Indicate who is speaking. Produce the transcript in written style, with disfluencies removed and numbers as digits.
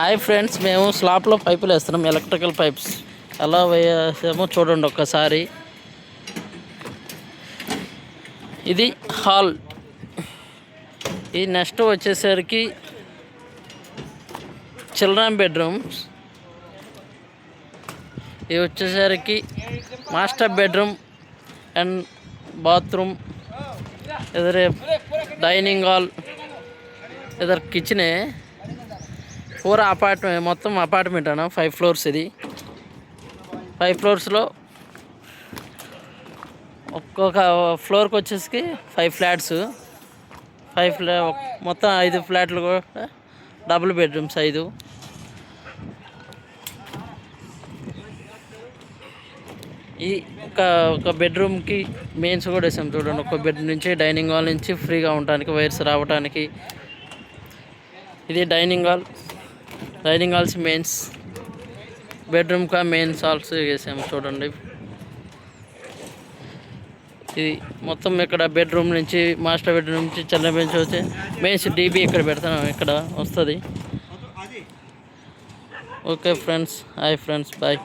Speaker 1: Hi friends, మేము స్లాబ్లో పైపులు వేస్తున్నాం. ఎలక్ట్రికల్ పైప్స్ ఎలా వేసామో చూడండి ఒక్కసారి. ఇది హాల్. ఈ నెక్స్ట్ వచ్చేసరికి చిల్డ్రన్ బెడ్రూమ్స్. ఇవి వచ్చేసరికి మాస్టర్ బెడ్రూమ్ అండ్ బాత్రూమ్. ఇదర్ డైనింగ్ హాల్, ఇదర్ కిచెనే. పూరా అపార్ట్మెంట్, మొత్తం అపార్ట్మెంట్ అన్న 5 floors. ఇది 5 floors ఒక్కొక్క ఫ్లోర్కి వచ్చేసి 5 flats. మొత్తం 5 ఫ్లాట్లు కూడా డబుల్ బెడ్రూమ్స్ 5. ఈ ఒక బెడ్రూమ్కి మెయిన్స్ కూడా వేసాం చూడండి. ఒక బెడ్ నుంచి డైనింగ్ హాల్ నుంచి ఫ్రీగా ఉండడానికి వైర్స్ రావడానికి. ఇది డైనింగ్ హాల్స్ మెయిన్స్. బెడ్రూమ్ కా మెయిన్స్ హాల్స్ వేసాము చూడండి. ఇది మొత్తం ఇక్కడ బెడ్రూమ్ నుంచి మాస్టర్ బెడ్రూమ్ నుంచి చిన్న బెంచ్ వచ్చి మెయిన్స్ డీబీ ఇక్కడ పెడతాను, ఇక్కడ వస్తుంది. Okay friends, hi friends, bye.